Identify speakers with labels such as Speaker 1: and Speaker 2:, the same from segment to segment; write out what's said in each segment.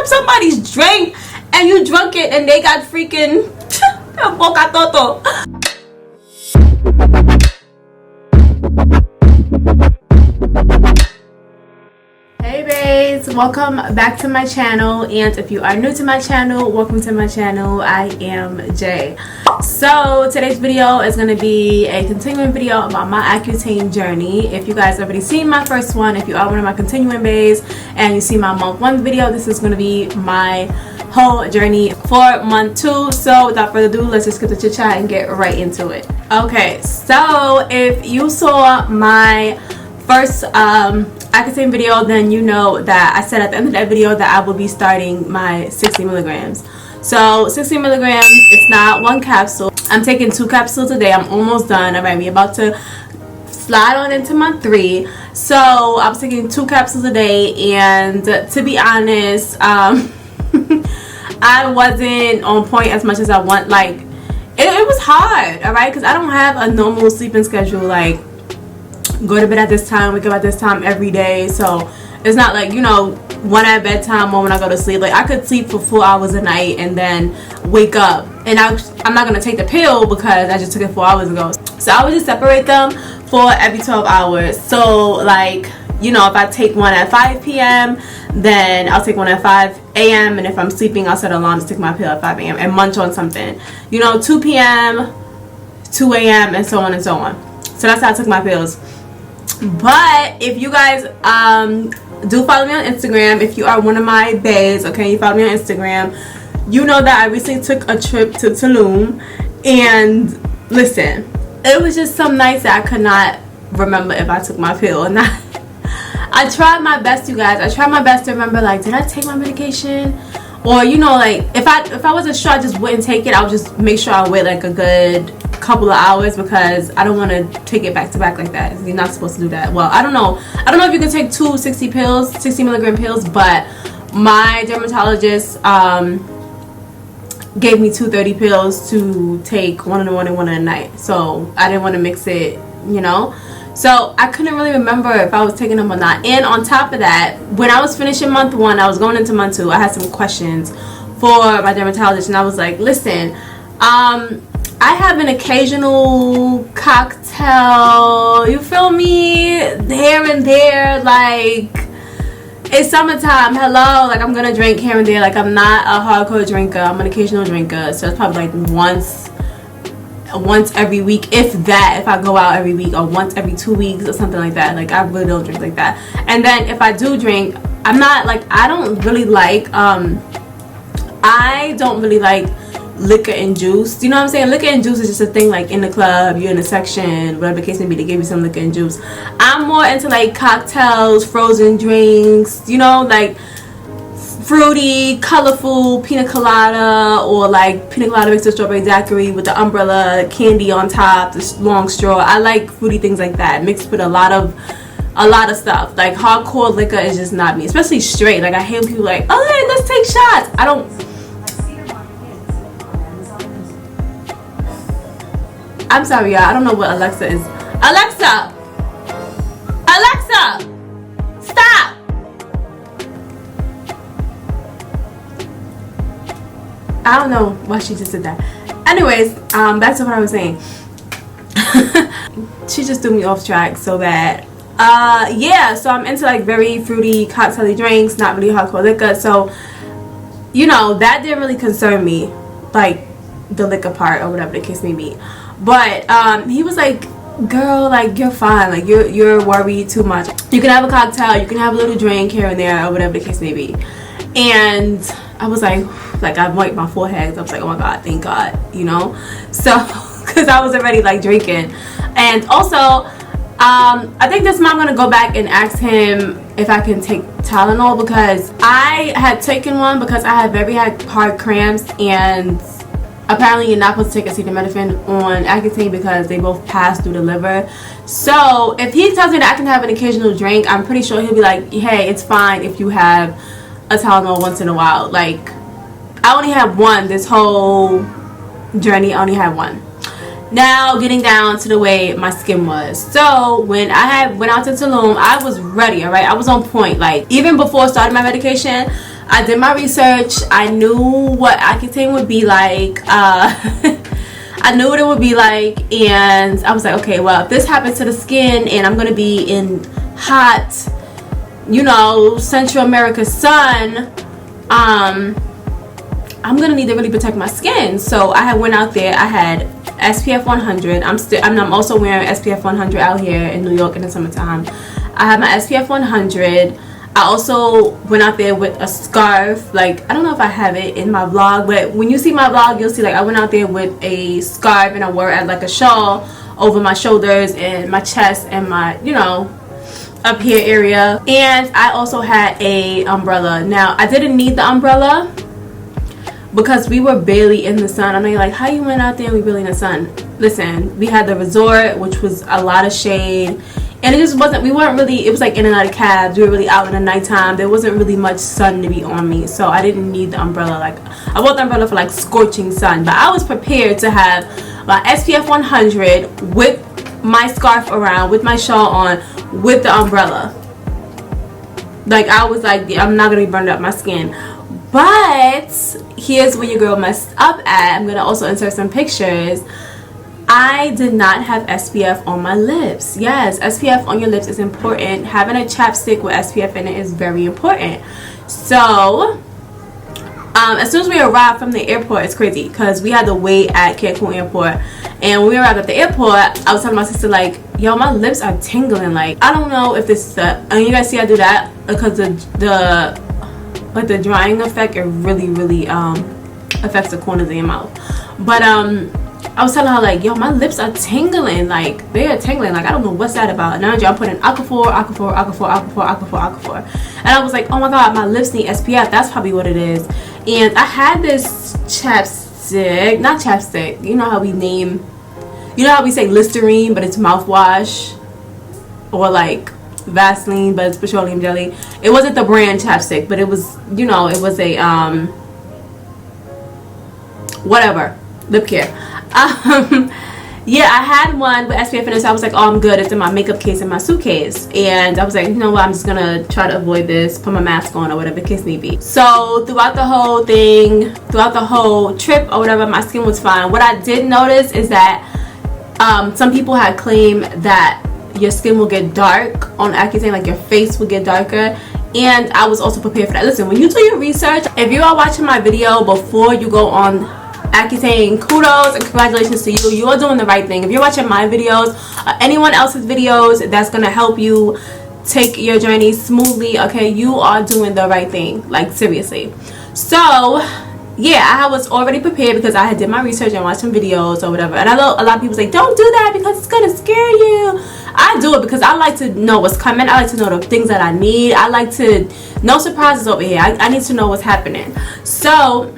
Speaker 1: up somebody's drink and you drunk it and they got freaking boca toto. Hey babes, welcome back to my channel, and if you are new to my channel, welcome to my channel. I am Jay. So today's video is going to be a continuing video about my Accutane journey. If you guys already seen my first one, if you are one of my continuing babes and you see my month 1 video, this is going to be my whole journey for month 2. So without further ado, let's just get the chit chat and get right into it. Okay, so if you saw my first Accutane video, then you know that I said at the end of that video that I will be starting my 60 milligrams. So 60 milligrams, it's not one capsule. I'm taking 2 capsules a day. I'm almost done. Alright, we're about to slide on into month 3. So I was taking 2 capsules a day, and to be honest, I wasn't on point as much as I want. Like it was hard, alright, because I don't have a normal sleeping schedule, like go to bed at this time, wake up at this time every day. So it's not like, you know, one at bedtime, one when I go to sleep. Like I could sleep for 4 hours a night and then wake up, and I'm not gonna take the pill because I just took it 4 hours ago. So I would just separate them for every 12 hours. So like, you know, if I take one at 5 p.m. then I'll take one at 5 a.m. and if I'm sleeping, I'll set an alarm to take my pill at 5 a.m. and munch on something, you know, 2 p.m. 2 a.m. and so on and so on. So that's how I took my pills. But if you guys do follow me on Instagram, if you are one of my babes, okay, you follow me on Instagram, you know that I recently took a trip to Tulum, and listen, it was just some nights that I could not remember if I took my pill or not. I tried my best, you guys. I tried my best to remember, like, did I take my medication? Or, you know, like, if I wasn't sure, I just wouldn't take it. I would just make sure I wait like a good couple of hours, because I don't want to take it back to back like that. You're not supposed to do that. Well, I don't know if you can take 2 60 milligram pills, but my dermatologist gave me 2 30 pills to take, one in the morning, one in the night. So I didn't want to mix it, you know. So I couldn't really remember if I was taking them or not. And on top of that, when I was finishing month 1, I was going into month 2, I had some questions for my dermatologist, and I was like, listen, I have an occasional cocktail, you feel me, here and there. Like, it's summertime, hello, like I'm gonna drink here and there. Like, I'm not a hardcore drinker, I'm an occasional drinker. So it's probably like once every week, if that, if I go out every week, or once every 2 weeks or something like that. Like, I really don't drink like that. And then if I do drink, I'm not like, I don't really like liquor and juice. You know what I'm saying? Liquor and juice is just a thing, like in the club, you're in a section, whatever the case may be, they give you some liquor and juice. I'm more into like cocktails, frozen drinks, you know, like fruity, colorful pina colada, or like pina colada mixed with strawberry daiquiri with the umbrella candy on top, this long straw. I like fruity things like that, mixed with a lot of stuff. Like hardcore liquor is just not me, especially straight. Like I hate when people like, oh hey, let's take shots. I don't. I'm sorry, y'all. I don't know what Alexa is. Alexa! Alexa! Stop! I don't know why she just did that. Anyways, back to what I was saying. She just threw me off track so bad. Yeah, so I'm into like very fruity, cocktaily drinks, not really hardcore liquor. So, you know, that didn't really concern me, like the liquor part or whatever the case may be. But he was like, girl, like you're fine, like you're worried too much. You can have a cocktail, you can have a little drink here and there or whatever the case may be. And I was like I wiped my forehead. I was like, oh my god, thank God, you know. So because I was already like drinking. And also I think this month I'm gonna go back and ask him if I can take Tylenol, because I had taken one because I had very hard cramps, and apparently you're not supposed to take acetaminophen on Accutane because they both pass through the liver. So if he tells me that I can have an occasional drink, I'm pretty sure he'll be like, hey, it's fine if you have a Tylenol once in a while. Like, I only had one this whole journey. I only had one. Now getting down to the way my skin was. So when I went out to Tulum, I was ready, alright? I was on point. Like, even before starting my medication, I did my research. I knew what Accutane would be like. I knew what it would be like, and I was like, okay, well, if this happens to the skin and I'm gonna be in hot, you know, Central America sun, I'm gonna need to really protect my skin. So I had went out there. I had SPF 100. I'm also wearing SPF 100 out here in New York in the summertime. I have my SPF 100. I also went out there with a scarf. Like, I don't know if I have it in my vlog, but when you see my vlog, you'll see, like, I went out there with a scarf and I wore it as like a shawl over my shoulders and my chest and my, you know, up here area. And I also had a umbrella. Now, I didn't need the umbrella because we were barely in the sun. I know you're like, how you went out there and we barely in the sun? Listen, we had the resort, which was a lot of shade. And it just wasn't, we weren't really, it was like in and out of cabs. We were really out in the nighttime. There wasn't really much sun to be on me. So I didn't need the umbrella. Like, I bought the umbrella for like scorching sun. But I was prepared to have my SPF 100 with my scarf around, with my shawl on, with the umbrella. Like, I was like, yeah, I'm not going to be burned up my skin. But here's where your girl messed up at. I'm going to also insert some pictures. I did not have SPF on my lips. Yes, SPF on your lips is important. Having a chapstick with SPF in it is very important. So, as soon as we arrived from the airport, it's crazy because we had to wait at Cancun airport. And when we arrived at the airport, I was telling my sister, like, yo, my lips are tingling. Like, I don't know if this is the, and you guys see I do that because the drying effect, it really affects the corners of your mouth. But I was telling her, like, yo, my lips are tingling. Like, they are tingling. Like, I don't know what's that about. Now I'm putting Aquaphor. And I was like, oh my god, my lips need SPF. That's probably what it is. And I had this chapstick, not chapstick. You know how we say Listerine, but it's mouthwash, or like Vaseline, but it's petroleum jelly. It wasn't the brand chapstick, but it was, you know, it was a whatever, lip care. Yeah, I had one with SPF in it, so I was like, oh, I'm good. It's in my makeup case in my suitcase. And I was like, you know what, I'm just gonna try to avoid this, put my mask on or whatever the case may be. So throughout the whole thing, throughout the whole trip or whatever, my skin was fine. What I did notice is that some people had claimed that your skin will get dark on Accutane, like your face will get darker. And I was also prepared for that. Listen, when you do your research, if you are watching my video before you go on Accutane, kudos and congratulations to you. You are doing the right thing. If you're watching my videos or anyone else's videos that's gonna help you take your journey smoothly, okay, you are doing the right thing. Like, seriously. So yeah, I was already prepared because I had did my research and watched some videos or whatever. And I know a lot of people say, don't do that because it's gonna scare you. I do it because I like to know what's coming. I like to know the things that I need. I like to, no surprises over here. I need to know what's happening. So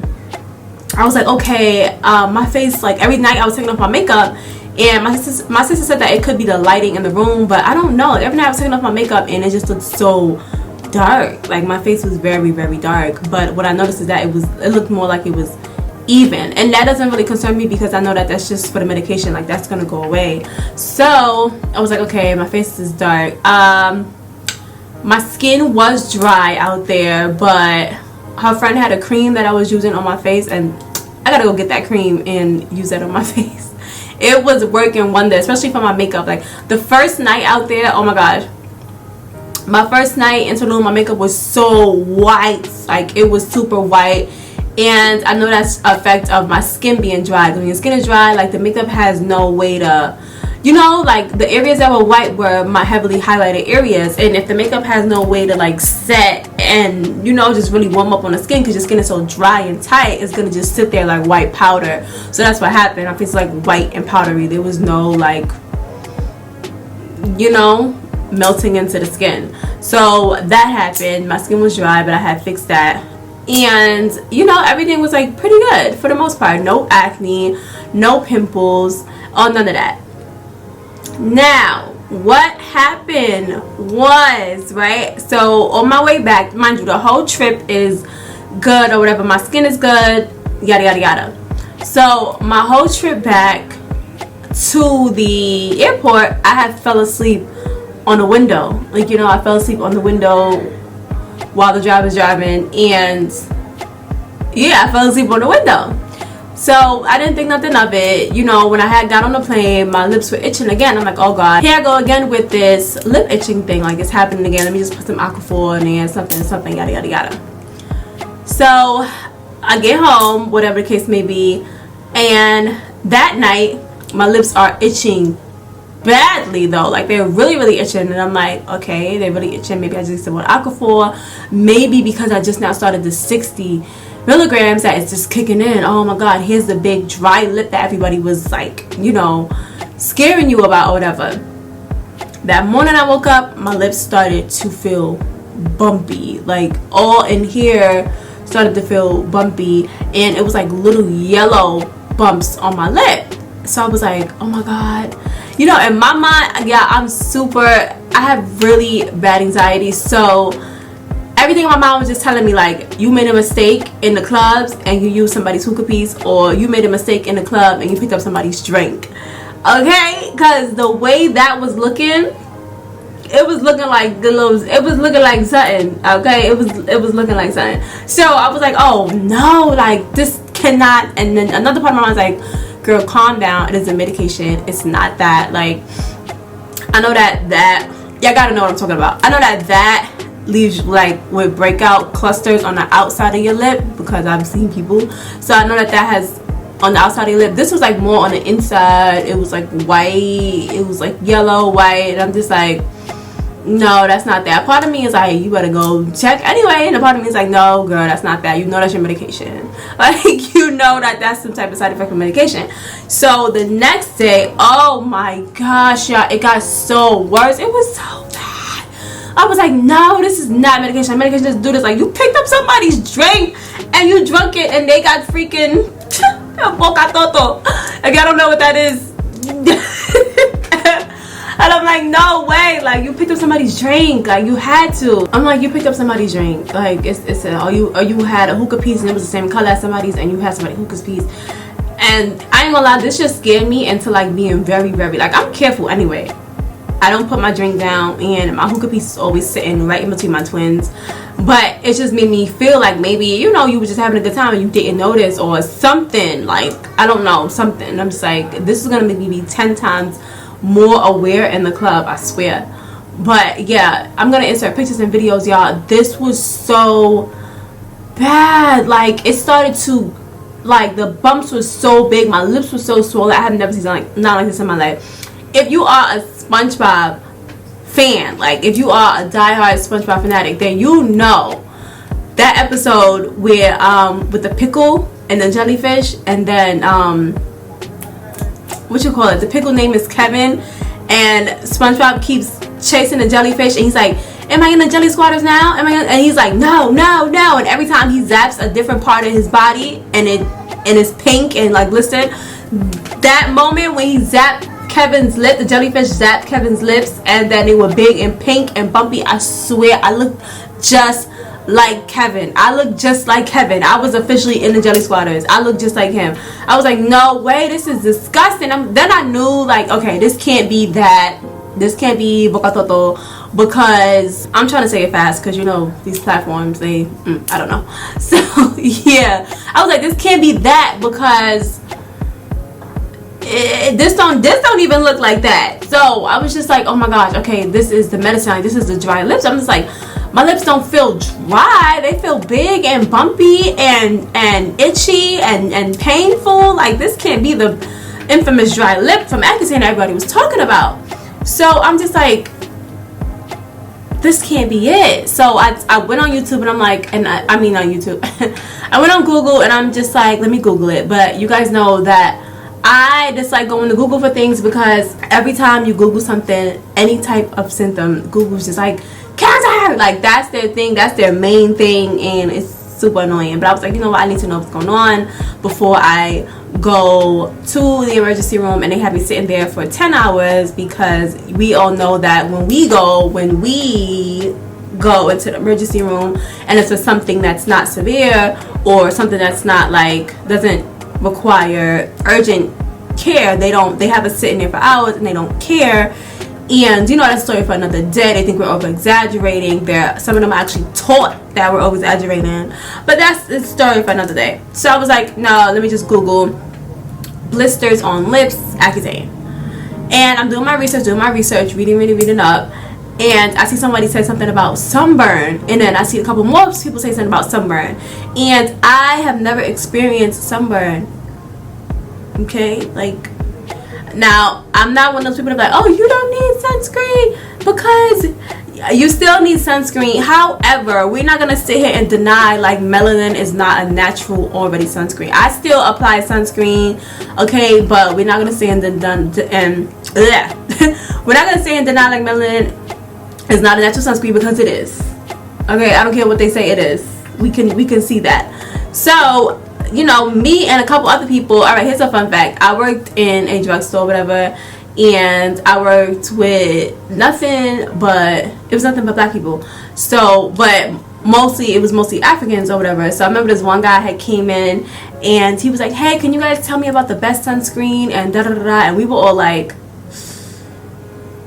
Speaker 1: I was like, okay, my face, like every night I was taking off my makeup, and my sister said that it could be the lighting in the room, but I don't know. Every night I was taking off my makeup and it just looked so dark. Like, my face was very dark. But what I noticed is that it looked more like it was even, and that doesn't really concern me because I know that that's just for the medication. Like, that's gonna go away. So I was like, okay, my face is dark. My skin was dry out there, but her friend had a cream that I was using on my face, and I gotta go get that cream and use that on my face. It was working wonders, especially for my makeup. Like, the first night out there, oh my gosh, my first night in Tulum, my makeup was so white. Like, it was super white. And I know that's an effect of my skin being dry. When your skin is dry, like, the makeup has no way to, you know, like, the areas that were white were my heavily highlighted areas. And if the makeup has no way to, like, set and, you know, just really warm up on the skin because your skin is so dry and tight, it's going to just sit there like white powder. So that's what happened. My face was like white and powdery. There was no, like, you know, melting into the skin. So that happened. My skin was dry, but I had fixed that. And, you know, everything was, like, pretty good for the most part. No acne, no pimples, oh, none of that. Now, what happened was, right, so on my way back, mind you, the whole trip is good or whatever, my skin is good, yada. So my whole trip back to the airport, I had fell asleep on the window. Like, you know, I fell asleep on the window while the driver's driving, and yeah, I fell asleep on the window. So I didn't think nothing of it. You know, when I had got on the plane, my lips were itching again. I'm like, oh God, here I go again with this lip itching thing. Like, it's happening again. Let me just put some Aquaphor in there, something, yada, yada, yada. So I get home, whatever the case may be, and that night, my lips are itching badly though. Like, they're really itching, and I'm like, okay, they're really itching. Maybe I just need some more Aquaphor. Maybe because I just now started the 60 milligrams that is just kicking in. Oh my God, here's the big dry lip that everybody was like, you know, scaring you about or whatever. That morning I woke up, my lips started to feel bumpy. Like, all in here started to feel bumpy, and it was like little yellow bumps on my lip. So I was like, oh my God. You know, in my mind, yeah, I have really bad anxiety, so everything in my mind was just telling me, like, you made a mistake in the clubs and you used somebody's hookah piece, or you made a mistake in the club and you picked up somebody's drink. Okay? Because the way that was looking, it was looking like it was looking like something. Okay? It was looking like something. So I was like, oh no, like, this cannot. And then another part of my mind was like, girl, calm down. It is a medication. It's not that. Like, I know that y'all gotta know what I'm talking about. I know that leaves like with breakout clusters on the outside of your lip, because I've seen people. So I know that has on the outside of your lip. This was like more on the inside. It was like white. It was like yellow, white. And I'm just like, no, that's not that. Part of me is like, you better go check anyway. And a part of me is like, no, girl, that's not that. You know that's your medication. Like, you know that's some type of side effect of medication. So the next day, oh my gosh, y'all, it got so worse. It was so bad. I was like, no, this is not medication. Medication just do this. Like, you picked up somebody's drink and you drunk it and they got freaking boca toto. If y'all don't know what that is. And I'm like, no way. Like, you picked up somebody's drink. Like, you had to. I'm like, you picked up somebody's drink. Like, or you had a hookah piece and it was the same color as somebody's, and you had somebody's hookah piece. And I ain't gonna lie, this just scared me into like being very, like, I'm careful anyway. I don't put my drink down, and my hookah piece is always sitting right in between my twins. But it just made me feel like maybe, you know, you were just having a good time and you didn't notice, or something. Like, I don't know, something. I'm just like, this is gonna make me be 10 times more aware in the club, I swear. But yeah, I'm gonna insert pictures and videos, y'all. This was so bad. Like, it started to, like, the bumps were so big, my lips were so swollen. I have never seen like not like this in my life. If you are a SpongeBob fan, like if you are a diehard SpongeBob fanatic, then you know that episode where with the pickle and the jellyfish, and then what you call it, the pickle name is Kevin, and SpongeBob keeps chasing the jellyfish, and he's like, am I in the jelly squatters now? And he's like, no, and every time he zaps a different part of his body, and it's pink and like blistered. That moment when he zapped Kevin's lip, the jellyfish zapped Kevin's lips, and then they were big and pink and bumpy. I swear, I looked just like Kevin. I was officially in the jelly squatters. I looked just like him. I was like, no way, this is disgusting. Then I knew, like, okay, this can't be that. This can't be boca toto, because I'm trying to say it fast, because you know these platforms, they I don't know. So yeah, I was like, this can't be that, because this don't even look like that. So I was just like, oh my gosh, okay, this is the medicine, this is the dry lips. I'm just like, my lips don't feel dry, they feel big and bumpy and itchy and painful. Like, this can't be the infamous dry lip from Accutane everybody was talking about. So I'm just like, this can't be it. So I went on YouTube, and I'm like, and I mean on YouTube, I went on Google, and I'm just like, let me Google it. But you guys know that I just like going to Google for things, because every time you Google something, any type of symptom, Google's just like, cancer! Like, that's their thing, that's their main thing, and it's super annoying. But I was like, you know what, I need to know what's going on before I go to the emergency room and they have me sitting there for 10 hours, because we all know that when we go into the emergency room and it's for something that's not severe, or something that's not like, doesn't require urgent care, they have us sitting there for hours and they don't care. And you know, that's a story for another day. They think we're over exaggerating. Some of them are actually taught that we're over exaggerating, but that's a story for another day. So I was like, no, let me just Google blisters on lips, Accutane. And I'm doing my research, reading up, and I see somebody say something about sunburn, and then I see a couple more people say something about sunburn, and I have never experienced sunburn. Okay, like, now I'm not one of those people that are like, oh, you don't need sunscreen, because you still need sunscreen. However, we're not gonna sit here and deny like melanin is not a natural already sunscreen. I still apply sunscreen, okay, but we're not gonna say we're not gonna say and deny like melanin is not a natural sunscreen, because it is. Okay, I don't care what they say, it is. We can see that. So, you know, me and a couple other people. All right, here's a fun fact. I worked in a drugstore, whatever, and I worked with nothing but black people. So, but it was mostly Africans or whatever. So I remember this one guy had came in and he was like, hey, can you guys tell me about the best sunscreen and da da da da, and we were all like,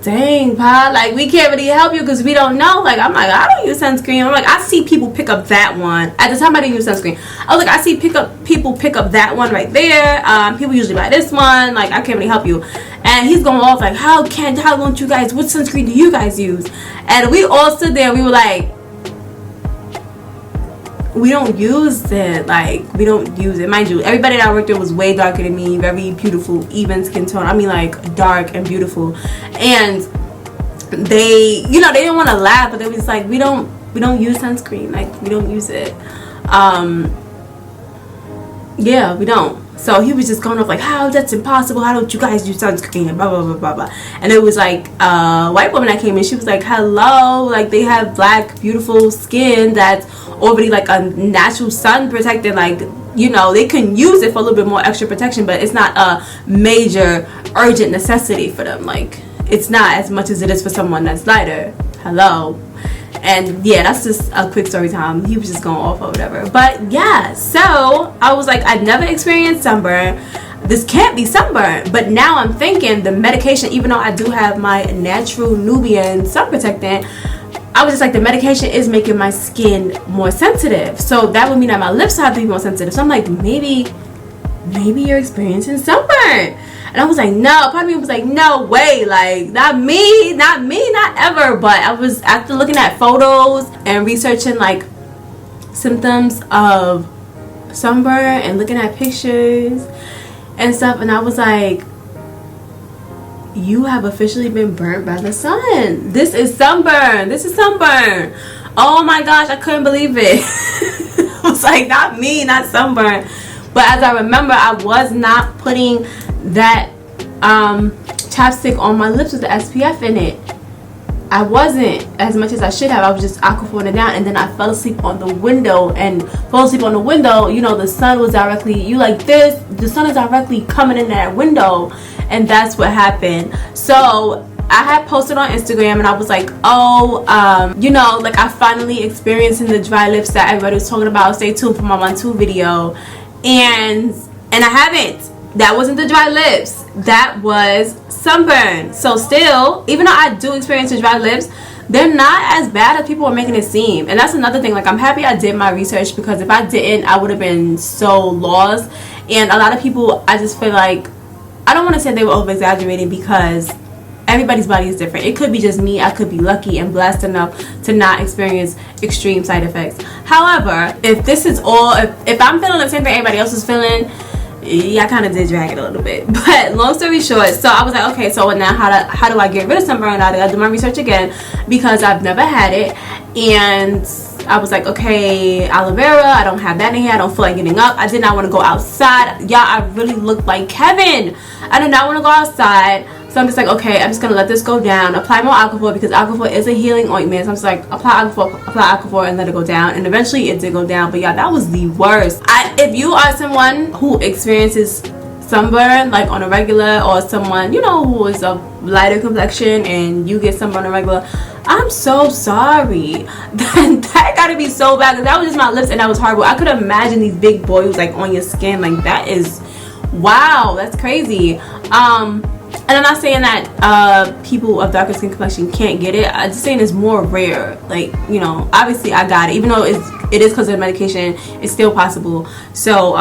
Speaker 1: dang, pa, like, we can't really help you because we don't know. Like, I'm like, I don't use sunscreen. I'm like, I see people pick up that one. At the time, I didn't use sunscreen. I was like, I see people pick up that one right there. People usually buy this one. Like, I can't really help you. And he's going off like, how don't you guys, what sunscreen do you guys use? And we all stood there and we were like, we don't use it. Like, we don't use it. Mind you, everybody that I worked with was way darker than me, very beautiful, even skin tone. I mean, like, dark and beautiful. And they, you know, they didn't want to laugh, but they was like, we don't use sunscreen. Like, we don't use it. Yeah, we don't. So he was just going off like, how, that's impossible, how don't you guys use sunscreen, and blah blah blah blah blah. And it was like a white woman that came in, she was like, hello, like, they have black beautiful skin that's already like a natural sun protected, like, you know, they can use it for a little bit more extra protection, but it's not a major urgent necessity for them. Like, it's not as much as it is for someone that's lighter. Hello. And yeah, that's just a quick story time. He was just going off or whatever. But yeah, so I was like, I'd never experienced sunburn. This can't be sunburn. But now I'm thinking the medication, even though I do have my natural Nubian sun protectant, I was just like, the medication is making my skin more sensitive. So that would mean that my lips have to be more sensitive. So I'm like, maybe you're experiencing sunburn. And I was like, no. Part of me was like, no way. Like, not me, not ever. But I was, after looking at photos and researching like symptoms of sunburn and looking at pictures and stuff, and I was like, you have officially been burnt by the sun. This is sunburn. This is sunburn. Oh my gosh, I couldn't believe it. I was like, not me, not sunburn. But as I remember, I was not putting that chapstick on my lips with the SPF in it. I wasn't, as much as I should have. I was just aquaphorting it down, and then I fell asleep on the window. And fall asleep on the window, you know, the sun was directly, the sun is directly coming in that window, and that's what happened. So I had posted on Instagram, and I was like, oh, you know, like, I finally experiencing the dry lips that everybody was talking about. Stay tuned for my 1-2 video. And I haven't. That wasn't the dry lips. That was sunburn. So still, even though I do experience the dry lips, they're not as bad as people are making it seem. And that's another thing. Like, I'm happy I did my research, because if I didn't, I would have been so lost. And a lot of people, I just feel like, I don't want to say they were over exaggerating, because everybody's body is different. It could be just me. I could be lucky and blessed enough to not experience extreme side effects. However, if this is all, if I'm feeling the same thing everybody else is feeling, yeah, I kind of did drag it a little bit. But long story short, so I was like, okay, so now how do I get rid of sunburn? I gotta do my research again, because I've never had it. And I was like, okay, aloe vera, I don't have that in here. I don't feel like getting up. I did not want to go outside. Yeah, I really looked like Kevin. I did not want to go outside. So I'm just like, okay, I'm just going to let this go down. Apply more Aquaphor, because Aquaphor is a healing ointment. So I'm just like, apply Aquaphor and let it go down. And eventually it did go down. But yeah, that was the worst. If you are someone who experiences sunburn, like, on a regular, or someone, you know, who is of lighter complexion and you get sunburn on a regular, I'm so sorry. That gotta be so bad, because that was just my lips, and that was horrible. I could imagine these big boils, like, on your skin. Like, that is, wow, that's crazy. And I'm not saying that people of darker skin complexion can't get it. I'm just saying it's more rare. Like, you know, obviously I got it. Even though it is because of the medication, it's still possible. So,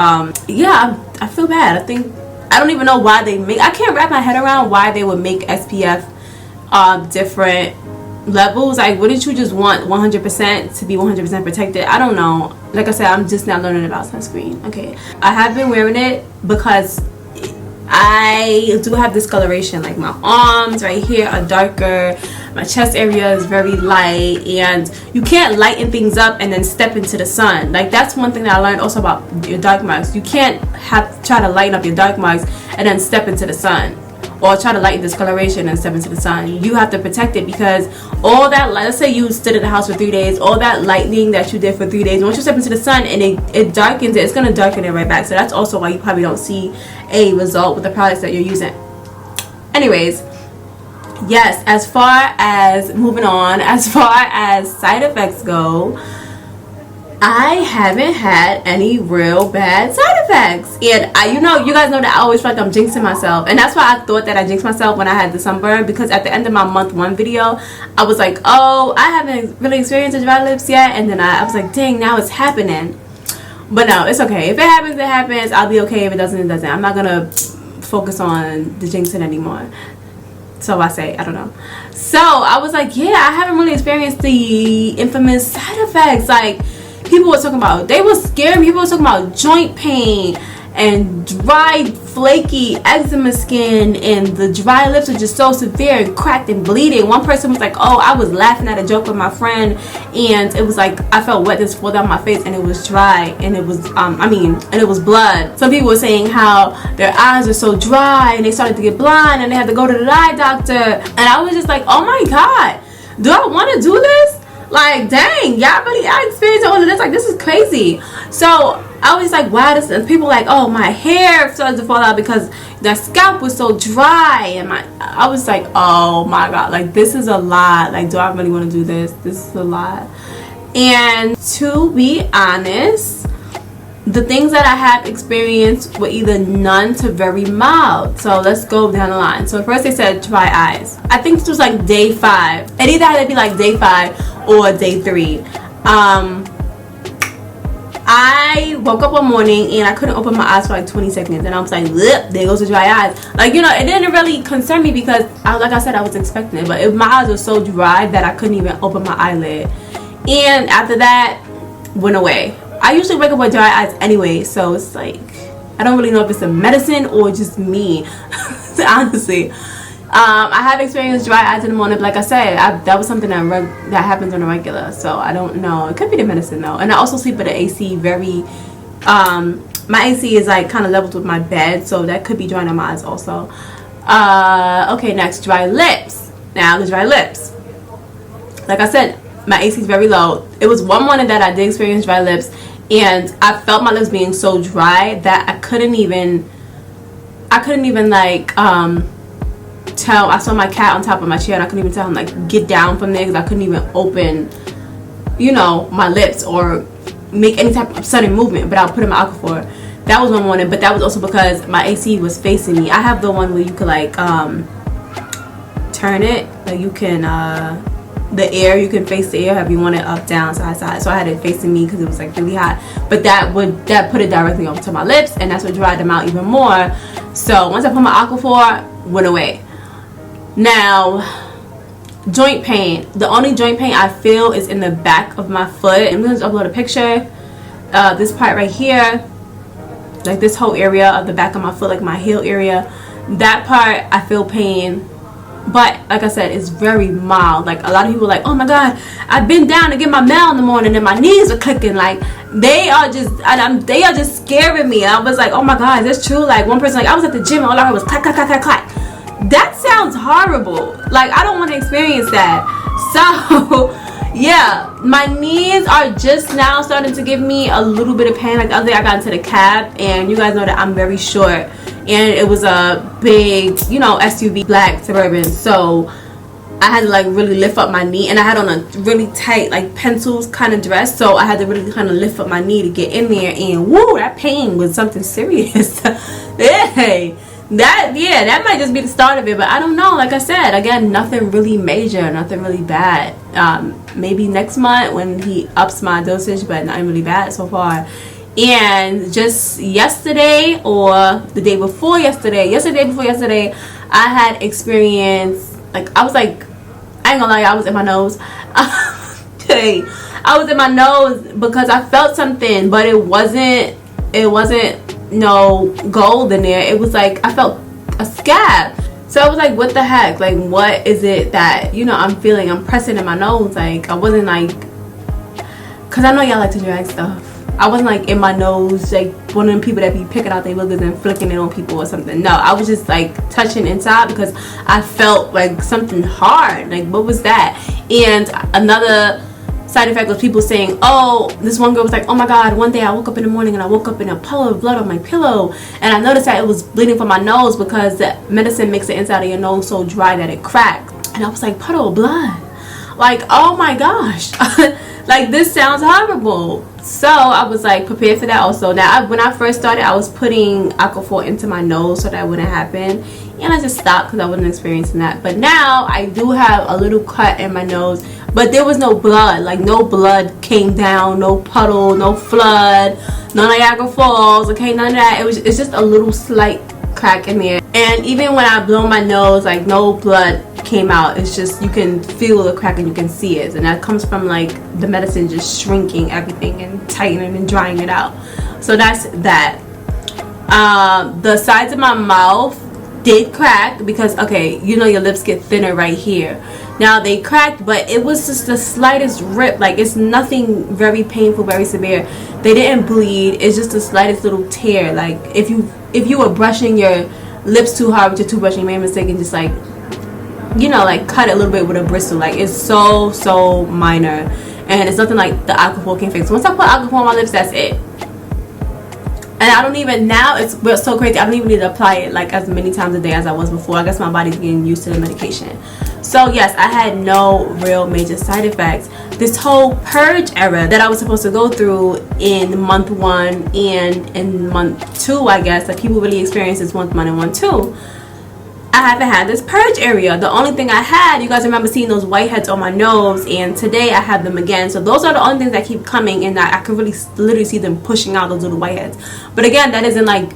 Speaker 1: yeah, I feel bad. I don't even know why they make... I can't wrap my head around why they would make SPF different levels. Like, wouldn't you just want 100% to be 100% protected? I don't know. Like I said, I'm just now learning about sunscreen. Okay. I have been wearing it because I do have discoloration. Like, my arms right here are darker, my chest area is very light, and you can't lighten things up and then step into the sun. Like, that's one thing that I learned also about your dark marks. You can't try to lighten up your dark marks and then step into the sun, or try to lighten discoloration and step into the sun. You have to protect it, because all that, let's say you stood in the house for 3 days, all that lightening that you did for 3 days, once you step into the sun and it darkens it, it's going to darken it right back. So that's also why you probably don't see a result with the products that you're using. Anyways, yes, as far as moving on, as far as side effects go, I haven't had any real bad side effects. And you guys know that I always feel like I'm jinxing myself, and that's why I thought that I jinxed myself when I had the sunburn, because at the end of my month 1 video I was like, oh, I haven't really experienced the dry lips yet, and then I was like, dang, now it's happening. But no, it's okay. If it happens, it happens. I'll be okay. If it doesn't, it doesn't. I'm not gonna focus on the jinxing anymore. So I say, I don't know. So I was like, yeah, I haven't really experienced the infamous side effects. Like, people were talking about, they were scared. People were talking about joint pain and dry, flaky eczema skin, and the dry lips are just so severe and cracked and bleeding. One person was like, oh, I was laughing at a joke with my friend, and it was like I felt wetness fall down my face, and it was dry, and it was and it was blood. Some people were saying how their eyes are so dry and they started to get blind and they had to go to the eye doctor. And I was just like, oh my god, do I want to do this? Like, dang, y'all really, I experienced all of this. Like, this is crazy. So I was like, wow, this is, people like, oh, my hair started to fall out because the scalp was so dry, and I was like, oh my god, like, this is a lot. Like, do I really want to do this? This is a lot. And to be honest, the things that I have experienced were either none to very mild. So let's go down the line. So first they said dry eyes. I think this was like day 5. It either had to be like day 5 or day 3. I woke up one morning and I couldn't open my eyes for like 20 seconds, and I was like, there goes the dry eyes. Like, you know, it didn't really concern me because like I said, I was expecting it. But my eyes were so dry that I couldn't even open my eyelid. And after that, went away. I usually wake up with dry eyes anyway, so it's like, I don't really know if it's a medicine or just me, honestly. I have experienced dry eyes in the morning, but like I said, that was something that happens on a regular, so I don't know. It could be the medicine though. And I also sleep with the AC very, my AC is like kind of leveled with my bed, so that could be drying on my eyes also. Okay, next, dry lips. Now the dry lips, like I said, my AC is very low. It was one morning that I did experience dry lips, and I felt my lips being so dry that I couldn't even like tell. I saw my cat on top of my chair, and I couldn't even tell him like get down from there, because I couldn't even open, you know, my lips or make any type of sudden movement. But I'll put in my Aquaphor. That was one morning, but that was also because my AC was facing me. I have the one where you could like turn it, like you can the air, you can face the air however you want it, up, down, side, side. So I had it facing me because it was like really hot, but that put it directly onto my lips, and that's what dried them out even more. So once I put my Aquaphor, went away. Now, joint pain. The only joint pain I feel is in the back of my foot. I'm going to upload a picture. This part right here, like this whole area of the back of my foot, like my heel area, that part I feel pain. But like I said, it's very mild. Like, a lot of people are like, oh my god, I've been down to get my mail in the morning and my knees are clicking. Like, they are just scaring me. I was like, oh my god, that's true. Like, one person, like, I was at the gym and all I heard was clack, clack, clack, clack, clack. That sounds horrible. Like, I don't want to experience that. So yeah, my knees are just now starting to give me a little bit of pain. Like, the other day I got into the cab, and you guys know that I'm very short, and it was a big, you know, SUV, black Suburban, so I had to like really lift up my knee, and I had on a really tight like pencils kind of dress, so I had to really kind of lift up my knee to get in there, and woo, that pain was something serious. Hey, that might just be the start of it, but I don't know. Like I said, again, nothing really major, nothing really bad. Maybe next month when he ups my dosage, but nothing really bad so far. And just yesterday or the day before yesterday, I had experienced, like, I was like, I ain't gonna lie, I was in my nose. Okay, I was in my nose because I felt something, but it wasn't no gold in there. It was like I felt a scab. So I was like, what the heck? Like, what is it that, you know, I'm feeling? I'm pressing in my nose. Like, I wasn't like, because I know y'all like to drag stuff. I wasn't like in my nose, like one of them people that be picking out their boogers and flicking it on people or something. No, I was just like touching inside because I felt like something hard. Like, what was that? And another side effect was people saying, oh, this one girl was like, oh my god, one day I woke up in the morning and I woke up in a puddle of blood on my pillow, and I noticed that it was bleeding from my nose because the medicine makes the inside of your nose so dry that it cracks. And I was like, puddle of blood, like, oh my gosh. Like, this sounds horrible. So I was like prepared for that also. Now when I first started, I was putting Accutane into my nose so that wouldn't happen, and I just stopped because I wasn't experiencing that. But now I do have a little cut in my nose, but there was no blood. Like, no blood came down, no puddle, no flood, no Niagara Falls. Okay, none of that. It's just a little slight crack in there. And even when I blow my nose, like, no blood came out. It's just, you can feel the crack and you can see it, and that comes from like the medicine just shrinking everything and tightening and drying it out. So that's that. The sides of my mouth did crack because, okay, you know, your lips get thinner right here. Now they cracked, but it was just the slightest rip. Like, it's nothing very painful, very severe. They didn't bleed. It's just the slightest little tear. Like, if you were brushing your lips too hard with your toothbrush and you made a mistake and just like, you know, like cut it a little bit with a bristle. Like, it's so minor, and it's nothing like the Accutane can fix. Once I put Accutane on my lips, that's it. And I don't even, now it's so crazy, I don't even need to apply it like as many times a day as I was before. I guess my body's getting used to the medication. So yes, I had no real major side effects. This whole purge era that I was supposed to go through in month 1 and in month 2, I guess, that people really experience this month 1 and month 2, I haven't had this purge area. The only thing I had, you guys remember seeing those whiteheads on my nose, and today I have them again. So those are the only things that keep coming, and I can really literally see them pushing out those little whiteheads. But again, that isn't like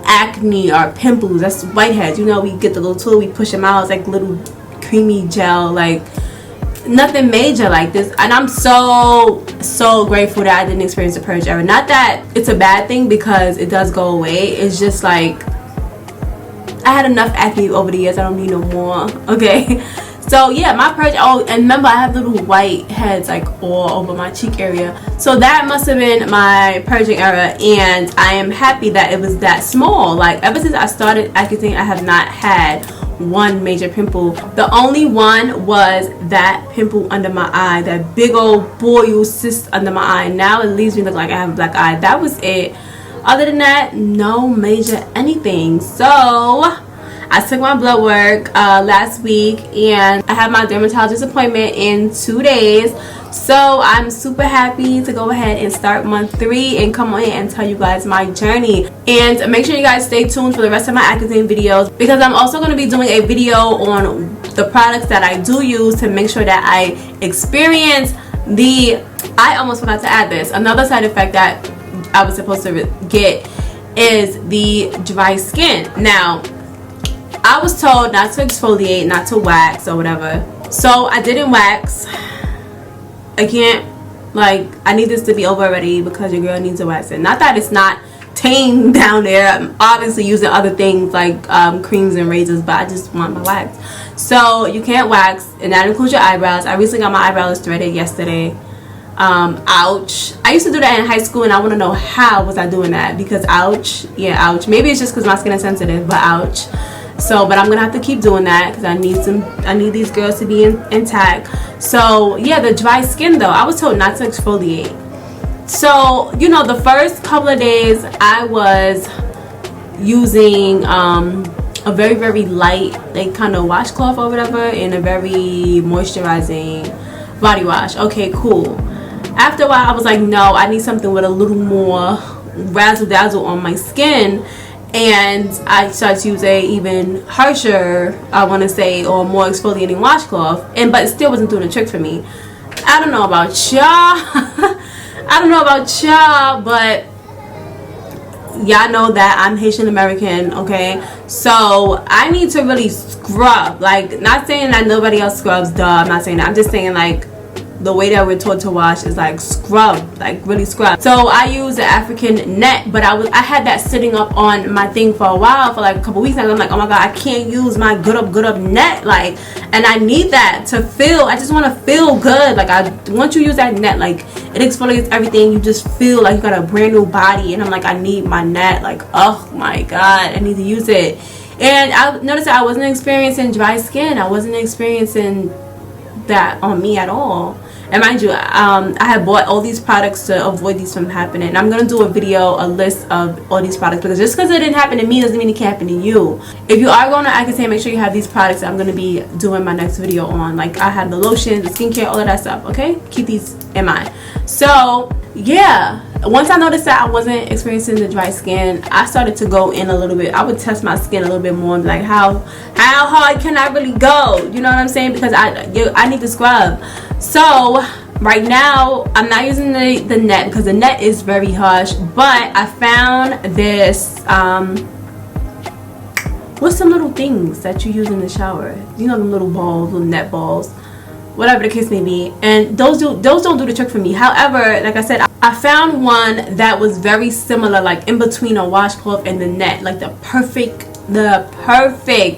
Speaker 1: acne or pimples. That's whiteheads. You know, we get the little tool, we push them out. It's like little creamy gel, like nothing major like this. And I'm so grateful that I didn't experience the purge era. Not that it's a bad thing, because it does go away. It's just like, I had enough acne over the years. I don't need no more. Okay. So yeah, my purge. Oh, and remember, I have little white heads like all over my cheek area. So that must have been my purging era, and I am happy that it was that small. Like, ever since I started Accutane, I have not had one major pimple. The only one was that pimple under my eye, that big old boil cyst under my eye. Now it leaves me look like I have a black eye. That was it. Other than that, no major anything. So I took my blood work last week, and I have my dermatologist appointment in 2 days. So I'm super happy to go ahead and start month 3 and come on in and tell you guys my journey. And make sure you guys stay tuned for the rest of my Accutane videos, because I'm also going to be doing a video on the products that I do use to make sure that I experience the, I almost forgot to add this, another side effect that I was supposed to get is the dry skin. Now, I was told not to exfoliate, not to wax or whatever. So I didn't wax. I can't, like, I need this to be over already because your girl needs a wax. And not that it's not tame down there. I'm obviously using other things like creams and razors, but I just want my wax. So you can't wax, and that includes your eyebrows. I recently got my eyebrows threaded yesterday. Ouch. I used to do that in high school, and I want to know how was I doing that, because ouch. Yeah, ouch. Maybe it's just because my skin is sensitive, but ouch. So, but I'm gonna have to keep doing that because I need these girls to be intact. So yeah, the dry skin though, I was told not to exfoliate. So, you know, the first couple of days I was using a very light, like, kind of washcloth or whatever, and a very moisturizing body wash. Okay, cool. After a while I was like, no, I need something with a little more razzle dazzle on my skin. and I started to use a even harsher, I want to say, or more exfoliating washcloth, but it still wasn't doing the trick for me. I don't know about y'all. I don't know about y'all, but y'all know that I'm Haitian American, okay? So I need to really scrub. Like, not saying that nobody else scrubs, duh, I'm not saying that. I'm just saying, like, the way that we're taught to wash is like scrub, like really scrub. So I use the African net, but I had that sitting up on my thing for a while, for like a couple weeks now. I'm like, oh my god, I can't use my good up net, like, and I need that to feel. I just want to feel good. Like, once you use that net, like, it exfoliates everything. You just feel like you got a brand new body, and I'm like, I need my net. Like, oh my god, I need to use it. And I noticed that I wasn't experiencing dry skin. I wasn't experiencing that on me at all. And mind you, I had bought all these products to avoid these from happening. And I'm going to do a list of all these products, because just because it didn't happen to me doesn't mean it can't happen to you. If you are going to Accutane, make sure you have these products that I'm going to be doing my next video on. Like, I have the lotion, the skincare, all of that stuff, okay? Keep these in mind. So, yeah. Once I noticed that I wasn't experiencing the dry skin, I started to go in a little bit. I would test my skin a little bit more and be like, how hard can I really go? You know what I'm saying? Because I need to scrub. So right now I'm not using the net, because the net is very harsh, but I found this what's some little things that you use in the shower, you know, the little balls, little net balls, whatever the case may be, and those don't do the trick for me. However, like I said, I found one that was very similar, like in between a washcloth and the net, like the perfect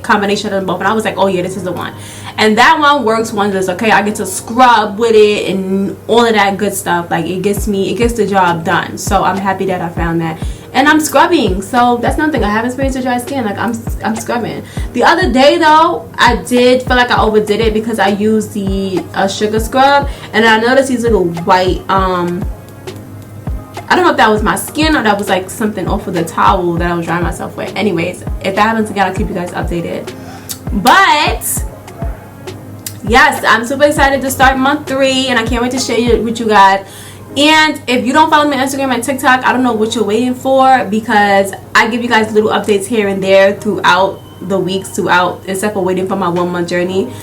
Speaker 1: combination of them both. And I was like, oh yeah, this is the one. And that one works wonders. Okay, I get to scrub with it and all of that good stuff. Like, it gets the job done. So I'm happy that I found that. And I'm scrubbing, so that's nothing. I haven't experienced dry skin. Like, I'm scrubbing. The other day though, I did feel like I overdid it, because I used the sugar scrub, and I noticed these little white I don't know if that was my skin or that was like something off of the towel that I was drying myself with. Anyways, if that happens again, I'll keep you guys updated. But yes, I'm super excited to start month 3, and I can't wait to share it with you guys. And if you don't follow me on Instagram and TikTok, I don't know what you're waiting for, because I give you guys little updates here and there throughout the weeks, except for waiting for my 1 month journey.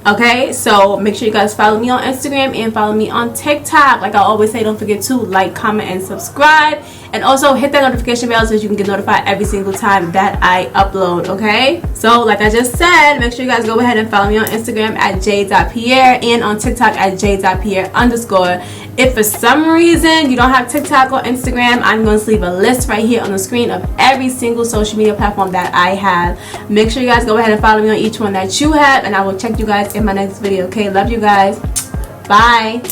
Speaker 1: Okay, so make sure you guys follow me on Instagram and follow me on TikTok. Like I always say, don't forget to like, comment, and subscribe. And also hit that notification bell so that you can get notified every single time that I upload, okay? So like I just said, make sure you guys go ahead and follow me on Instagram at jaiye.pierre and on TikTok at jaiye_. If for some reason you don't have TikTok or Instagram, I'm going to leave a list right here on the screen of every single social media platform that I have. Make sure you guys go ahead and follow me on each one that you have, and I will check you guys in my next video, okay? Love you guys. Bye.